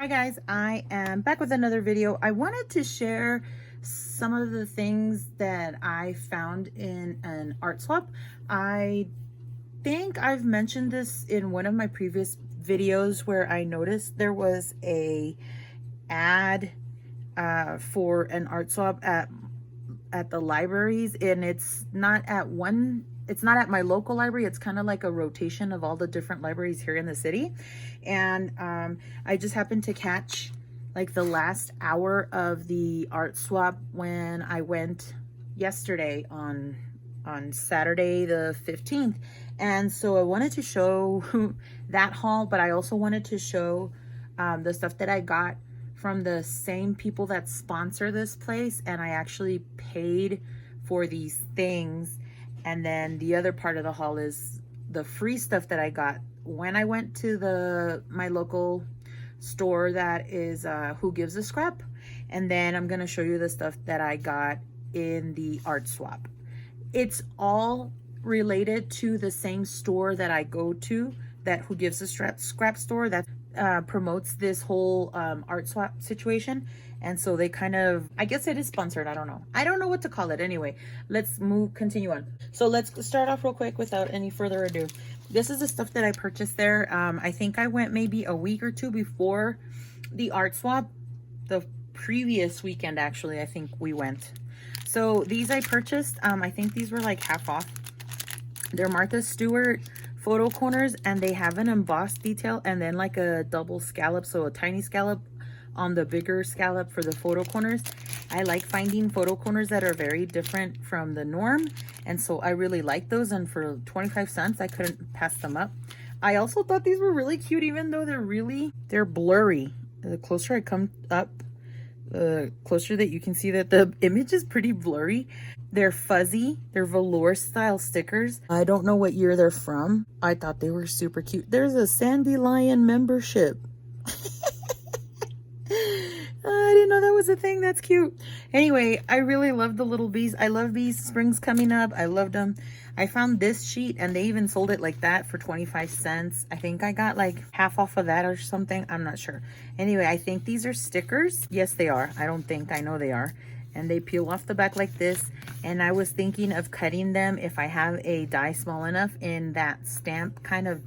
Hi guys, I am back with another video. I wanted to share some of the things that I found in an art swap. I think I've mentioned this in one of my previous videos where I noticed there was a ad for an art swap at the libraries, and it's not at my local library. It's kind of like a rotation of all the different libraries here in the city. And I just happened to catch like the last hour of the art swap when I went yesterday on Saturday the 15th. And so I wanted to show that haul, but I also wanted to show the stuff that I got from the same people that sponsor this place, and I actually paid for these things. And then the other part of the haul is the free stuff that I got when I went to my local store that is Who Gives a Scrap. And then I'm gonna show you the stuff that I got in the art swap. It's all related to the same store that I go to, that Who Gives a Scrap store that promotes this whole art swap situation. And so they kind of, I guess it is sponsored. I don't know what to call it. Anyway, let's continue on. So let's start off real quick without any further ado. This is the stuff that I purchased there. I think I went maybe a week or two before the art swap. The previous weekend, actually, I think we went. So these I purchased. I think these were like half off. They're Martha Stewart photo corners, and they have an embossed detail and then like a double scallop, so a tiny scallop on the bigger scallop for the photo corners. I like finding photo corners that are very different from the norm, and so I really like those, and for 25 cents I couldn't pass them up. I also thought these were really cute, even though they're blurry. The closer I come up, the closer that you can see that the image is pretty blurry. They're fuzzy. They're velour style stickers. I don't know what year they're from. I thought they were super cute. There's a Sandy Lion membership. I didn't know that was a thing. That's cute. Anyway, I really love the little bees. I love bees. Spring's coming up. I loved them. I found this sheet, and they even sold it like that for 25 cents. I think I got like half off of that or something. I'm not sure. Anyway, I think these are stickers. Yes, they are. I don't think, I know they are. And they peel off the back like this. And I was thinking of cutting them if I have a die small enough in that stamp kind of,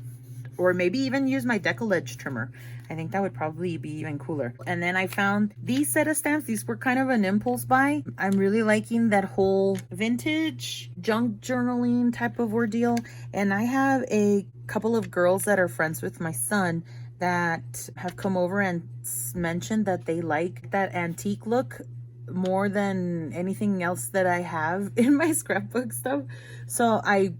or maybe even use my decal edge trimmer. I think that would probably be even cooler. And then I found these set of stamps. These were kind of an impulse buy. I'm really liking that whole vintage junk journaling type of ordeal. And I have a couple of girls that are friends with my son that have come over and mentioned that they like that antique look more than anything else that I have in my scrapbook stuff. So I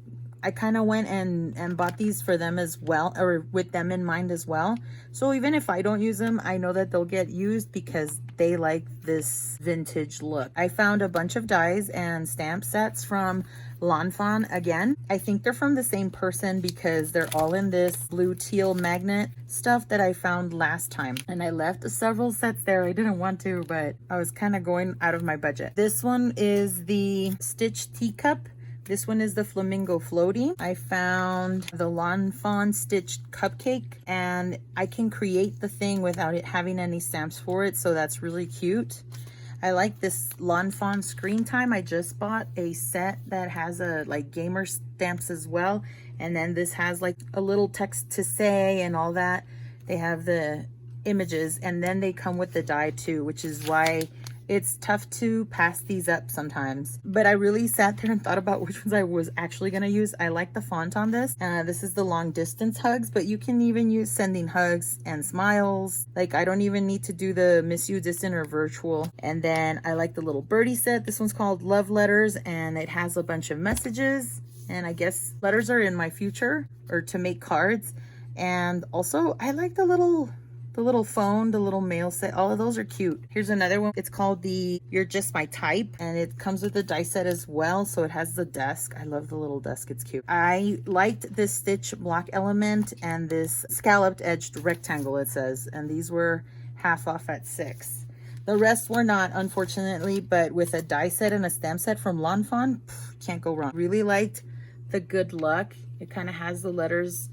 kind of went and bought these for them as well, or with them in mind as well. So even if I don't use them, I know that they'll get used because they like this vintage look. I found a bunch of dies and stamp sets from Lawn Fawn again. I think they're from the same person because they're all in this blue teal magnet stuff that I found last time. And I left several sets there. I didn't want to, but I was kind of going out of my budget. This one is the Stitch Teacup. This one is the Flamingo Floaty. I found the Lawn Fawn Stitched Cupcake, and I can create the thing without it having any stamps for it, so that's really cute. I like this Lawn Fawn Screen Time. I just bought a set that has a like gamer stamps as well, and then this has like a little text to say and all that. They have the images, and then they come with the die too, which is why it's tough to pass these up sometimes. But I really sat there and thought about which ones I was actually going to use. I like the font on this. This is the long distance hugs, but you can even use sending hugs and smiles. Like, I don't even need to do the miss you distant or virtual. And then I like the little birdie set. This one's called Love Letters, and it has a bunch of messages. And I guess letters are in my future, or to make cards. And also I like the little phone, the little mail set. All of those are cute. Here's another one. It's called the You're Just My Type, and it comes with a die set as well, so it has the desk. I love the little desk. It's cute. I liked this stitch block element and this scalloped edged rectangle, it says, and these were half off at 6. The rest were not, unfortunately, but with a die set and a stamp set from Lawn Fawn, can't go wrong. Really liked the Good Luck. It kind of has the letters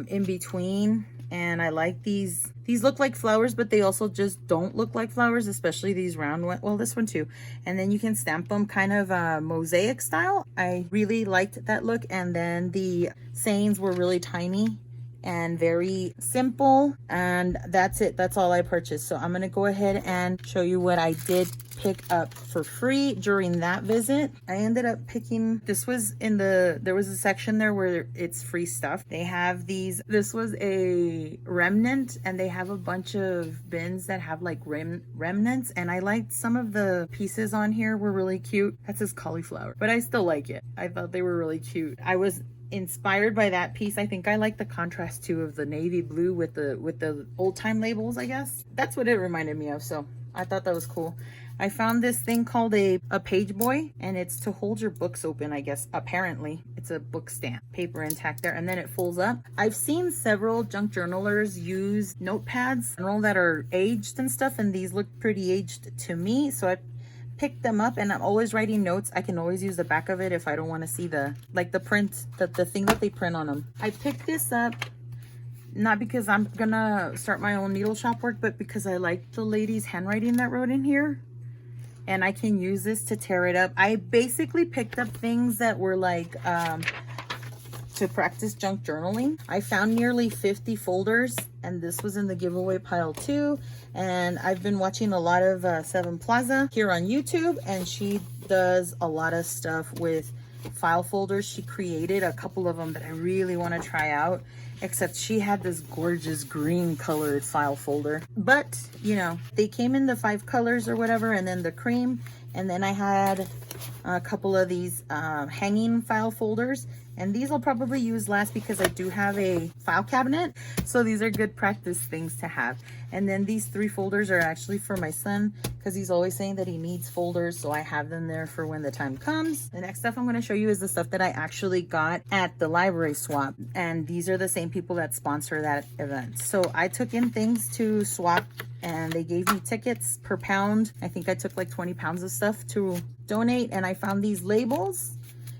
in between, and I like these These look like flowers, but they also just don't look like flowers, especially these round ones. Well, this one too. And then you can stamp them kind of mosaic style. I really liked that look. And then the sayings were really tiny and very simple, and that's it. That's all I purchased. So I'm gonna go ahead and show you what I did pick up for free during that visit. I ended up picking, this was in the, there was a section there where it's free stuff. They have these, this was a remnant, and they have a bunch of bins that have like remnants, and I liked some of the pieces on here were really cute. That says cauliflower, but I still like it. I thought they were really cute. I was inspired by that piece. I think I like the contrast too of the navy blue with the old time labels, I guess. That's what it reminded me of, so I thought that was cool. I found this thing called a page boy, and it's to hold your books open, I guess. Apparently it's a book stand, paper intact there, and then it folds up. I've seen several junk journalers use notepads that are aged and stuff, and these look pretty aged to me, so I pick them up, and I'm always writing notes. I can always use the back of it if I don't want to see the print, the thing that they print on them. I picked this up not because I'm gonna start my own needle shop work, but because I like the lady's handwriting that wrote in here, and I can use this to tear it up. I basically picked up things that were like to practice junk journaling. I found nearly 50 folders, and this was in the giveaway pile too. And I've been watching a lot of Seven Plaza here on YouTube, and she does a lot of stuff with file folders. She created a couple of them that I really want to try out, except she had this gorgeous green colored file folder. But you know, they came in the 5 colors or whatever, and then the cream, and then I had a couple of these hanging file folders, and these I'll probably use last because I do have a file cabinet, so these are good practice things to have. And then these 3 folders are actually for my son, because he's always saying that he needs folders, so I have them there for when the time comes. The next stuff I'm going to show you is the stuff that I actually got at the library swap, and these are the same people that sponsor that event. So I took in things to swap, and they gave me tickets per pound. I think I took like 20 pounds of stuff to donate, and I found these labels.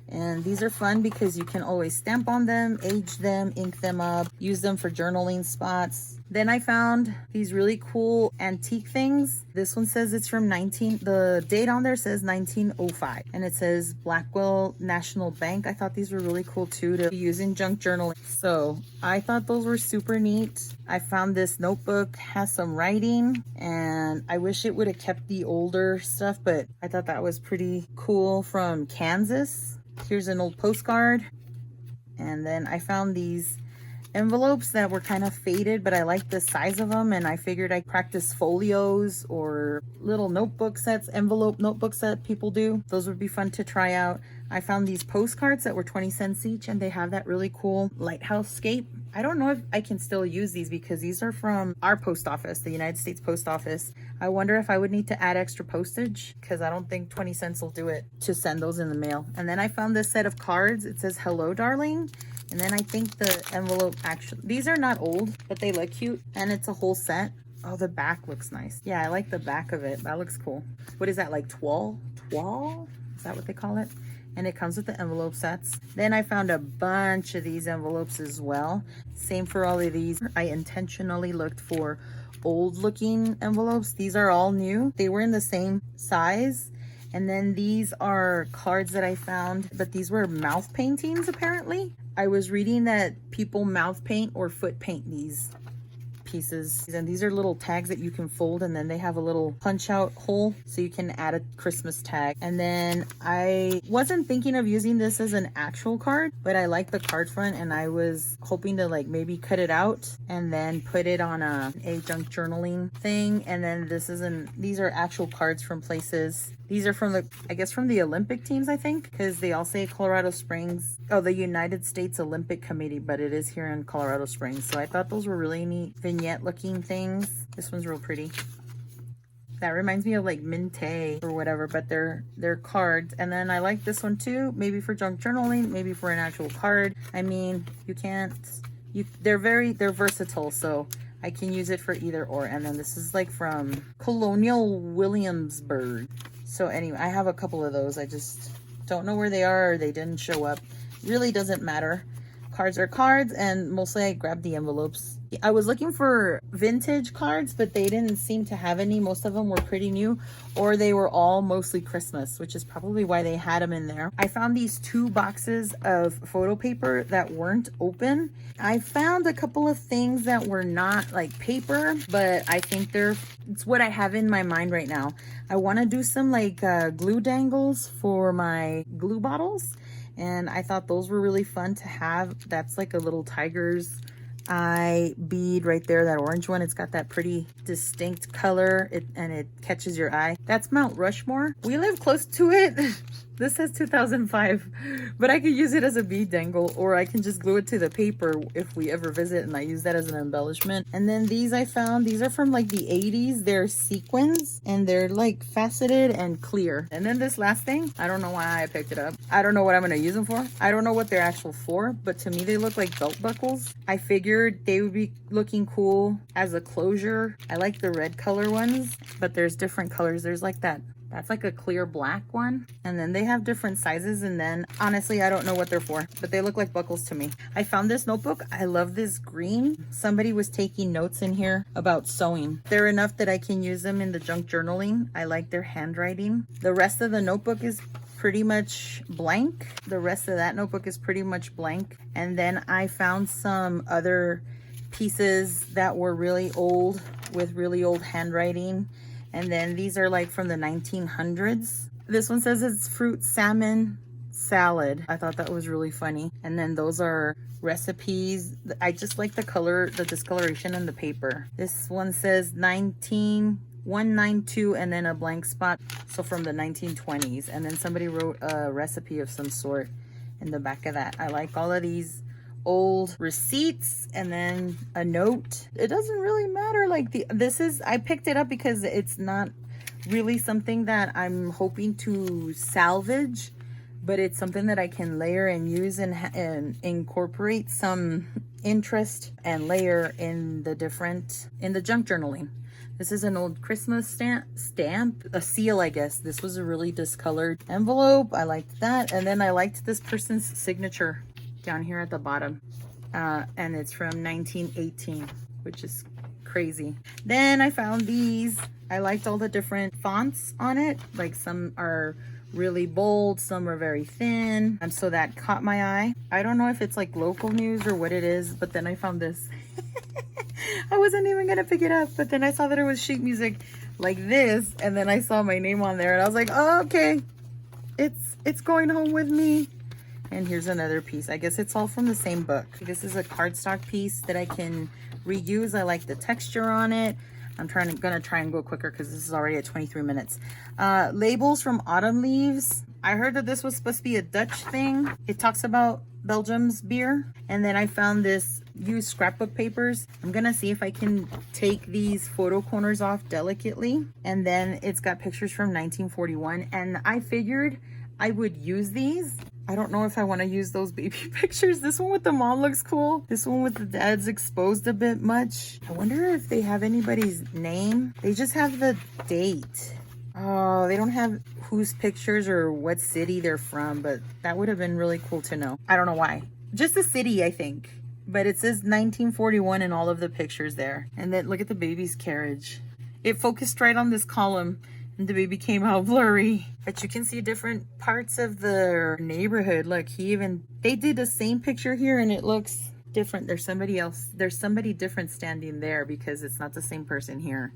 And these are fun because you can always stamp on them, age them, ink them up, use them for journaling spots. Then I found these really cool antique things. This one says it's from the date on there says 1905, and it says Blackwell National Bank. I thought these were really cool too to use in junk journaling, so I thought those were super neat. I found this notebook, has some writing, and I wish it would have kept the older stuff, but I thought that was pretty cool, from Kansas. Here's an old postcard. And then I found these envelopes that were kind of faded, but I liked the size of them, and I figured I'd practice folios or little notebook sets, envelope notebooks that people do. Those would be fun to try out. I found these postcards that were 20 cents each, and they have that really cool lighthouse scape. I don't know if I can still use these because these are from our post office, the United States Post Office. I wonder if I would need to add extra postage, because I don't think 20 cents will do it to send those in the mail. And then I found this set of cards. It says, "Hello, darling." And then I think the envelope, actually, these are not old, but they look cute, and it's a whole set. Oh, the back looks nice. Yeah, I like the back of it. That looks cool. What is that, like toile? Toile? Is that what they call it? And it comes with the envelope sets. Then I found a bunch of these envelopes as well. Same for all of these. I intentionally looked for old looking envelopes. These are all new. They were in the same size. And then these are cards that I found, but these were mouth paintings apparently. I was reading that people mouth paint or foot paint these pieces, and these are little tags that you can fold, and then they have a little punch out hole so you can add a Christmas tag. And then I wasn't thinking of using this as an actual card, but I like the card front, and I was hoping to like maybe cut it out and then put it on a junk journaling thing. And then these are actual cards from places. These are from the Olympic teams, I think, because they all say Colorado Springs. Oh, the United States Olympic Committee, but it is here in Colorado Springs. So I thought those were really neat vignette looking things. This one's real pretty. That reminds me of like Minte or whatever, but they're cards. And then I like this one too, maybe for junk journaling, maybe for an actual card. I mean, they're versatile, so I can use it for either or. And then this is like from Colonial Williamsburg. So anyway, I have a couple of those. I just don't know where they are, or they didn't show up. Really doesn't matter. Cards are cards, and mostly I grabbed the envelopes. I was looking for vintage cards, but they didn't seem to have any. Most of them were pretty new, or they were all mostly Christmas, which is probably why they had them in there. I found these 2 boxes of photo paper that weren't open. I found a couple of things that were not like paper, but I think it's what I have in my mind right now. I want to do some like glue dangles for my glue bottles, and I thought those were really fun to have. That's like a little tiger's eye bead right there, that orange one. It's got that pretty distinct color, and it catches your eye. That's Mount Rushmore. We live close to it. This says 2005, but I could use it as a bead dangle, or I can just glue it to the paper if we ever visit, and I use that as an embellishment. And then these I found, these are from like the 80s. They're sequins, and they're like faceted and clear. And then this last thing, I don't know why I picked it up. I don't know what I'm gonna use them for. I don't know what they're actual for, but to me they look like belt buckles. I figured they would be looking cool as a closure. I like the red color ones, but there's different colors. There's like that's like a clear black one, and then they have different sizes. And then honestly, I don't know what they're for, but they look like buckles to me. I found this notebook. I love this green. Somebody was taking notes in here about sewing. They're enough that I can use them in the junk journaling. I like their handwriting. The rest of the notebook is pretty much blank. The rest of that notebook is pretty much blank. And then I found some other pieces that were really old with really old handwriting. And then these are like from the 1900s. This one says it's fruit salmon salad. I thought that was really funny. And then those are recipes. I just like the color, the discoloration in the paper. This one says 19192 and then a blank spot. So from the 1920s. And then somebody wrote a recipe of some sort in the back of that. I like all of these old receipts, and then a note. It doesn't really matter, like I picked it up because it's not really something that I'm hoping to salvage, but it's something that I can layer and use and incorporate some interest and layer in the junk journaling. This is an old Christmas stamp, a seal, I guess. This was a really discolored envelope. I liked that. And then I liked this person's signature down here at the bottom, and it's from 1918, which is crazy. Then I found these. I liked all the different fonts on it. Like some are really bold, some are very thin, and so that caught my eye. I don't know if it's like local news or what it is, but then I found this. I wasn't even gonna pick it up, but then I saw that it was sheet music like this, and then I saw my name on there, and I was like, oh, okay, it's going home with me. And here's another piece. I guess it's all from the same book. This is a cardstock piece that I can reuse. I like the texture on it. I'm gonna try and go quicker because this is already at 23 minutes. Labels from autumn leaves. I heard that this was supposed to be a Dutch thing. It talks about Belgium's beer. And then I found this used scrapbook papers. I'm gonna see if I can take these photo corners off delicately. And then it's got pictures from 1941. And I figured I would use these. I don't know if I want to use those baby pictures. This one with the mom looks cool. This one with the dad's exposed a bit much. I wonder if they have anybody's name. They just have the date. Oh, they don't have whose pictures or what city they're from, but that would have been really cool to know. I don't know why. Just the city, I think. But it says 1941 in all of the pictures there. And then look at the baby's carriage. It focused right on this column, and the baby came out blurry. But you can see different parts of the neighborhood. Look, they did the same picture here and it looks different. There's somebody else. There's somebody different standing there because it's not the same person here.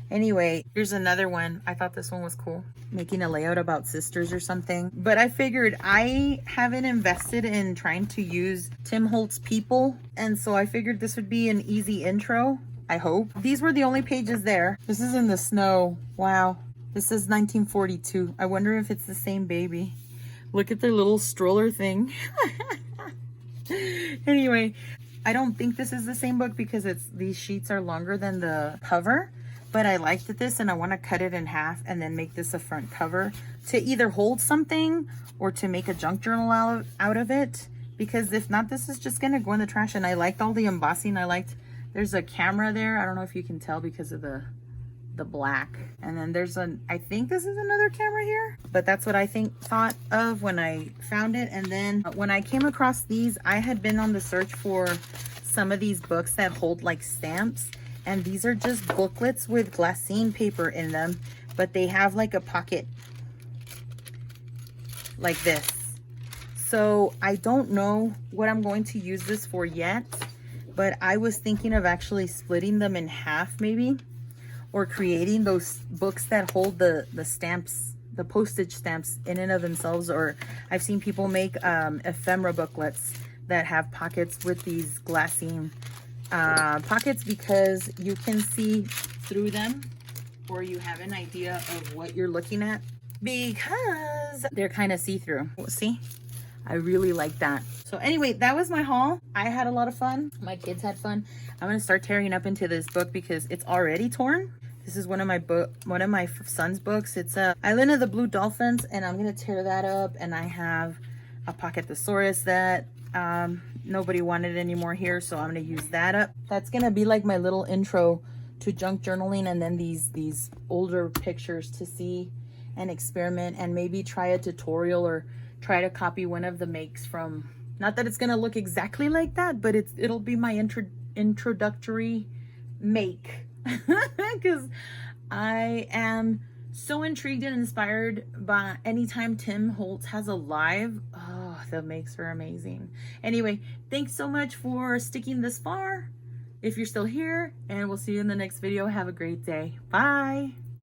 Anyway, here's another one. I thought this one was cool. Making a layout about sisters or something. But I figured I haven't invested in trying to use Tim Holtz People. And so I figured this would be an easy intro. I hope. These were the only pages there. This is in the snow. Wow. This is 1942. I wonder if it's the same baby. Look at their little stroller thing. Anyway, I don't think this is the same book because these sheets are longer than the cover. But I liked this and I want to cut it in half and then make this a front cover to either hold something or to make a junk journal out of it. Because if not, this is just going to go in the trash. And I liked all the embossing. There's a camera there. I don't know if you can tell because of the black. And then I think this is another camera here. But that's what I thought of when I found it. And then when I came across these, I had been on the search for some of these books that hold like stamps, and these are just booklets with glassine paper in them, but they have like a pocket like this. So I don't know what I'm going to use this for yet, but I was thinking of actually splitting them in half maybe, or creating those books that hold the stamps, the postage stamps in and of themselves. Or I've seen people make ephemera booklets that have pockets with these glassine pockets, because you can see through them, or you have an idea of what you're looking at, because they're kind of see-through. See, I really like that. So anyway, that was my haul. I had a lot of fun. My kids had fun. I'm gonna start tearing up into this book because it's already torn. This is one of my son's books. It's Island of the Blue Dolphins, and I'm gonna tear that up. And I have a pocket thesaurus that nobody wanted anymore here, so I'm gonna use that up. That's gonna be like my little intro to junk journaling, and then these older pictures to see and experiment, and maybe try a tutorial or try to copy one of the makes from, not that it's gonna look exactly like that, but it'll be my introductory make, because I am so intrigued and inspired by anytime Tim Holtz has a live. Oh, the makes are amazing. Anyway, thanks so much for sticking this far, if you're still here, and we'll see you in the next video. Have a great day. Bye.